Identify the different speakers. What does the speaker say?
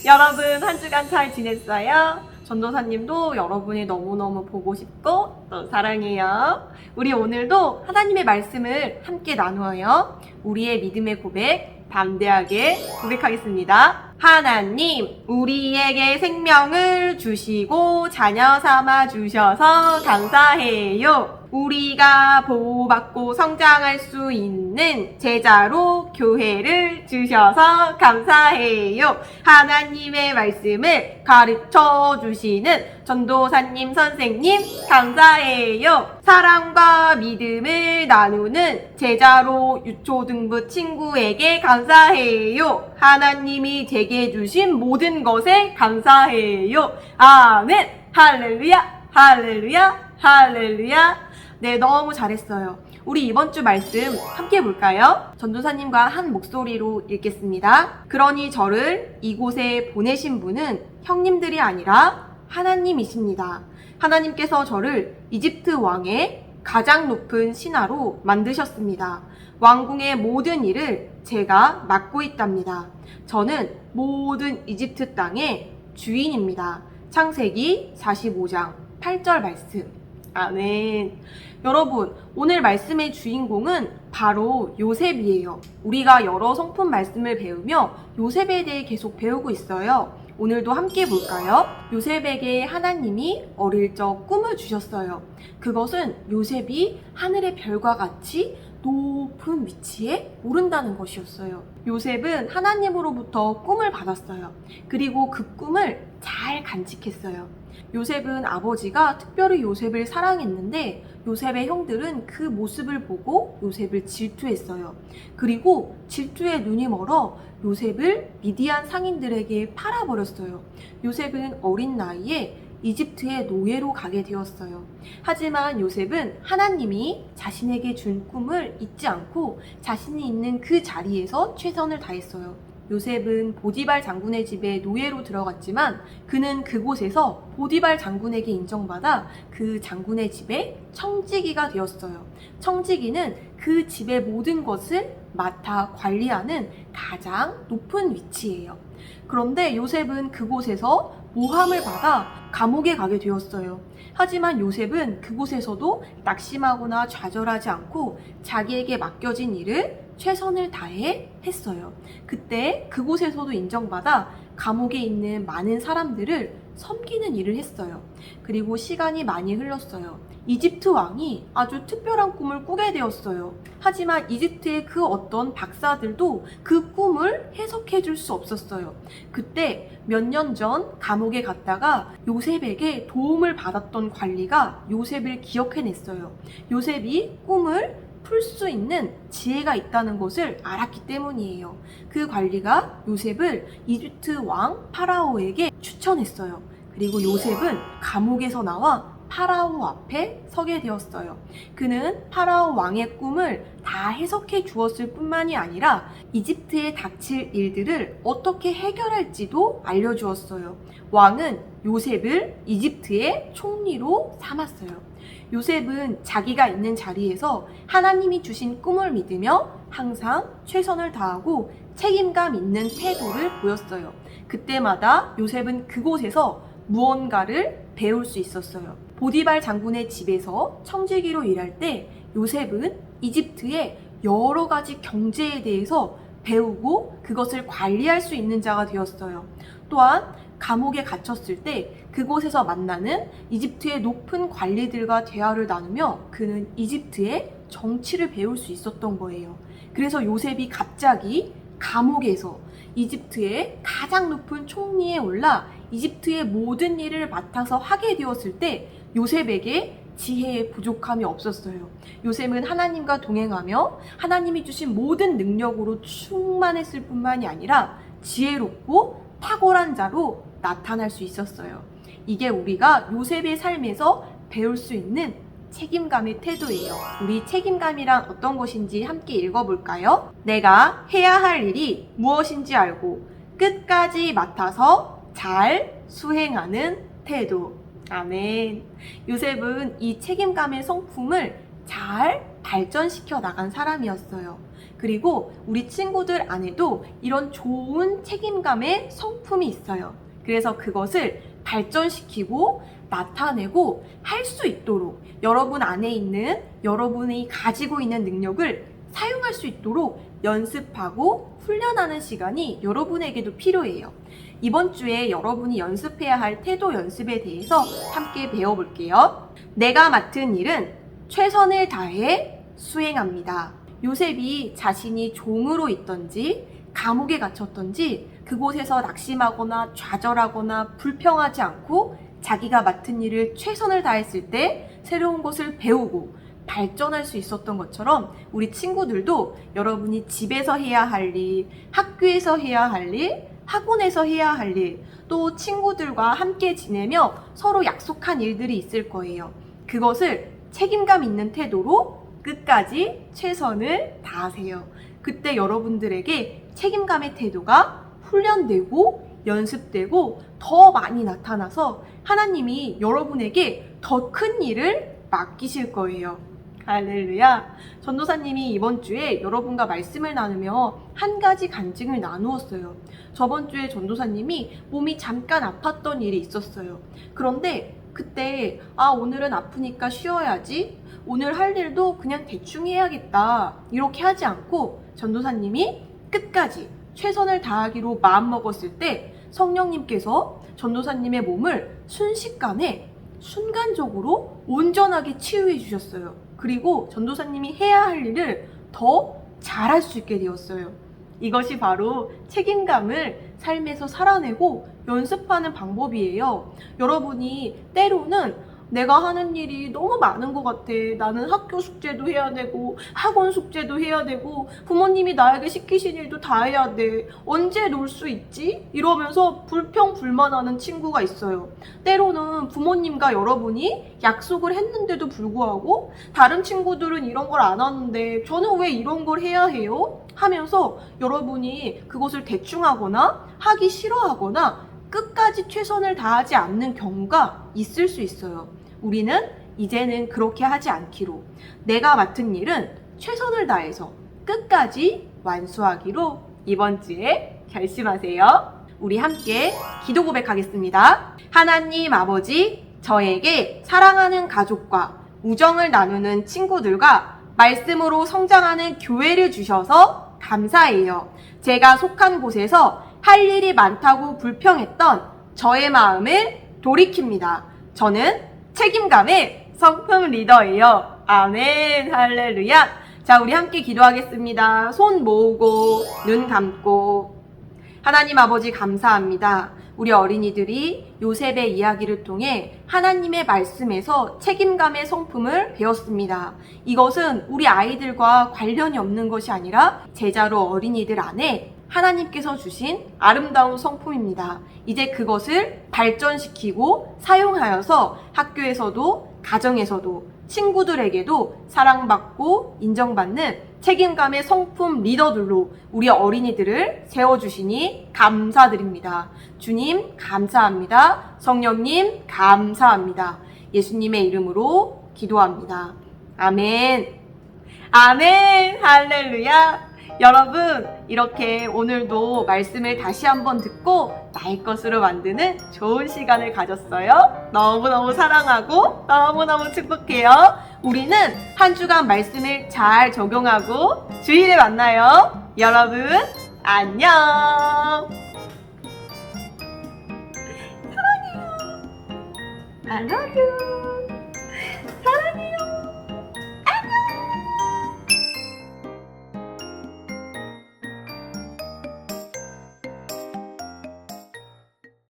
Speaker 1: 여러분 한 주간 잘 지냈어요? 전도사님도 여러분이 너무너무 보고 싶고 또 사랑해요. 우리 오늘도 하나님의 말씀을 함께 나누어요. 우리의 믿음의 고백 담대하게 고백하겠습니다. 하나님, 우리에게 생명을 주시고 자녀 삼아 주셔서 감사해요. 우리가 보호받고 성장할 수 있는 제자로 교회를 주셔서 감사해요. 하나님의 말씀을 가르쳐 주시는 전도사님 선생님 감사해요. 사랑과 믿음을 나누는 제자로 유초등부 친구에게 감사해요. 하나님이 제게 주신 모든 것에 감사해요. 아멘. 할렐루야, 할렐루야, 할렐루야. 네, 너무 잘했어요. 우리 이번 주 말씀 함께 볼까요? 전도사님과 한 목소리로 읽겠습니다. 그러니 저를 이곳에 보내신 분은 형님들이 아니라 하나님이십니다. 하나님께서 저를 이집트 왕의 가장 높은 신하로 만드셨습니다. 왕궁의 모든 일을 제가 맡고 있답니다. 저는 모든 이집트 땅의 주인입니다. 창세기 45장 8절 말씀. 아멘. 여러분, 오늘 말씀의 주인공은 바로 요셉이에요. 우리가 여러 성품 말씀을 배우며 요셉에 대해 계속 배우고 있어요. 오늘도 함께 볼까요? 요셉에게 하나님이 어릴 적 꿈을 주셨어요. 그것은 요셉이 하늘의 별과 같이 높은 위치에 오른다는 것이었어요. 요셉은 하나님으로부터 꿈을 받았어요. 그리고 그 꿈을 잘 간직했어요. 요셉은 아버지가 특별히 요셉을 사랑했는데 요셉의 형들은 그 모습을 보고 요셉을 질투했어요. 그리고 질투에 눈이 멀어 요셉을 미디안 상인들에게 팔아버렸어요. 요셉은 어린 나이에 이집트의 노예로 가게 되었어요. 하지만 요셉은 하나님이 자신에게 준 꿈을 잊지 않고 자신이 있는 그 자리에서 최선을 다했어요. 요셉은 보디발 장군의 집에 노예로 들어갔지만 그는 그곳에서 보디발 장군에게 인정받아 그 장군의 집에 청지기가 되었어요. 청지기는 그 집의 모든 것을 맡아 관리하는 가장 높은 위치예요. 그런데 요셉은 그곳에서 모함을 받아 감옥에 가게 되었어요. 하지만 요셉은 그곳에서도 낙심하거나 좌절하지 않고 자기에게 맡겨진 일을 최선을 다해 했어요. 그때 그곳에서도 인정받아 감옥에 있는 많은 사람들을 섬기는 일을 했어요. 그리고 시간이 많이 흘렀어요. 이집트 왕이 아주 특별한 꿈을 꾸게 되었어요. 하지만 이집트의 그 어떤 박사들도 그 꿈을 해석해 줄 수 없었어요. 그때 몇 년 전 감옥에 갔다가 요셉에게 도움을 받았던 관리가 요셉을 기억해냈어요. 요셉이 꿈을 풀 수 있는 지혜가 있다는 것을 알았기 때문이에요. 그 관리가 요셉을 이집트 왕 파라오에게 추천했어요. 그리고 요셉은 감옥에서 나와 파라오 앞에 서게 되었어요. 그는 파라오 왕의 꿈을 다 해석해 주었을 뿐만이 아니라 이집트에 닥칠 일들을 어떻게 해결할지도 알려주었어요. 왕은 요셉을 이집트의 총리로 삼았어요. 요셉은 자기가 있는 자리에서 하나님이 주신 꿈을 믿으며 항상 최선을 다하고 책임감 있는 태도를 보였어요. 그때마다 요셉은 그곳에서 무언가를 배울 수 있었어요. 보디발 장군의 집에서 청지기로 일할 때 요셉은 이집트의 여러 가지 경제에 대해서 배우고 그것을 관리할 수 있는 자가 되었어요. 또한 감옥에 갇혔을 때 그곳에서 만나는 이집트의 높은 관리들과 대화를 나누며 그는 이집트의 정치를 배울 수 있었던 거예요. 그래서 요셉이 갑자기 감옥에서 이집트의 가장 높은 총리에 올라 이집트의 모든 일을 맡아서 하게 되었을 때 요셉에게 지혜의 부족함이 없었어요. 요셉은 하나님과 동행하며 하나님이 주신 모든 능력으로 충만했을 뿐만이 아니라 지혜롭고 탁월한 자로 나타날 수 있었어요. 이게 우리가 요셉의 삶에서 배울 수 있는 책임감의 태도예요. 우리 책임감이란 어떤 것인지 함께 읽어볼까요? 내가 해야 할 일이 무엇인지 알고 끝까지 맡아서 잘 수행하는 태도. 아멘. 요셉은 이 책임감의 성품을 잘 발전시켜 나간 사람이었어요. 그리고 우리 친구들 안에도 이런 좋은 책임감의 성품이 있어요. 그래서 그것을 발전시키고 나타내고 할 수 있도록 여러분 안에 있는 여러분이 가지고 있는 능력을 사용할 수 있도록 연습하고 훈련하는 시간이 여러분에게도 필요해요. 이번 주에 여러분이 연습해야 할 태도 연습에 대해서 함께 배워볼게요. 내가 맡은 일은 최선을 다해 수행합니다. 요셉이 자신이 종으로 있던지 감옥에 갇혔던지 그곳에서 낙심하거나 좌절하거나 불평하지 않고 자기가 맡은 일을 최선을 다했을 때 새로운 것을 배우고 발전할 수 있었던 것처럼 우리 친구들도 여러분이 집에서 해야 할 일, 학교에서 해야 할 일, 학원에서 해야 할 일, 또 친구들과 함께 지내며 서로 약속한 일들이 있을 거예요. 그것을 책임감 있는 태도로 끝까지 최선을 다하세요. 그때 여러분들에게 책임감의 태도가 훈련되고 연습되고 더 많이 나타나서 하나님이 여러분에게 더 큰 일을 맡기실 거예요. 할렐루야. 전도사님이 이번 주에 여러분과 말씀을 나누며 한 가지 간증을 나누었어요. 저번 주에 전도사님이 몸이 잠깐 아팠던 일이 있었어요. 그런데 그때 오늘은 아프니까 쉬어야지, 오늘 할 일도 그냥 대충 해야겠다, 이렇게 하지 않고 전도사님이 끝까지 최선을 다하기로 마음먹었을 때 성령님께서 전도사님의 몸을 순식간에 순간적으로 온전하게 치유해 주셨어요. 그리고 전도사님이 해야 할 일을 더 잘할 수 있게 되었어요. 이것이 바로 책임감을 삶에서 살아내고 연습하는 방법이에요. 여러분이 때로는 내가 하는 일이 너무 많은 것 같아. 나는 학교 숙제도 해야 되고 학원 숙제도 해야 되고 부모님이 나에게 시키신 일도 다 해야 돼. 언제 놀 수 있지? 이러면서 불평불만하는 친구가 있어요. 때로는 부모님과 여러분이 약속을 했는데도 불구하고 다른 친구들은 이런 걸 안 하는데 저는 왜 이런 걸 해야 해요? 하면서 여러분이 그것을 대충 하거나 하기 싫어하거나 끝까지 최선을 다하지 않는 경우가 있을 수 있어요. 우리는 이제는 그렇게 하지 않기로, 내가 맡은 일은 최선을 다해서 끝까지 완수하기로 이번 주에 결심하세요. 우리 함께 기도 고백하겠습니다. 하나님 아버지, 저에게 사랑하는 가족과 우정을 나누는 친구들과 말씀으로 성장하는 교회를 주셔서 감사해요. 제가 속한 곳에서 할 일이 많다고 불평했던 저의 마음을 돌이킵니다. 저는 책임감의 성품 리더예요. 아멘. 할렐루야. 자, 우리 함께 기도하겠습니다. 손 모으고 눈 감고. 하나님 아버지 감사합니다. 우리 어린이들이 요셉의 이야기를 통해 하나님의 말씀에서 책임감의 성품을 배웠습니다. 이것은 우리 아이들과 관련이 없는 것이 아니라 제자로 어린이들 안에 하나님께서 주신 아름다운 성품입니다. 이제 그것을 발전시키고 사용하여서 학교에서도 가정에서도 친구들에게도 사랑받고 인정받는 책임감의 성품 리더들로 우리 어린이들을 세워주시니 감사드립니다. 주님 감사합니다. 성령님 감사합니다. 예수님의 이름으로 기도합니다. 아멘. 아멘. 할렐루야. 여러분, 이렇게 오늘도 말씀을 다시 한번 듣고 나의 것으로 만드는 좋은 시간을 가졌어요. 너무너무 사랑하고 너무너무 축복해요. 우리는 한 주간 말씀을 잘 적용하고 주일에 만나요. 여러분, 안녕. 사랑해요. I love you.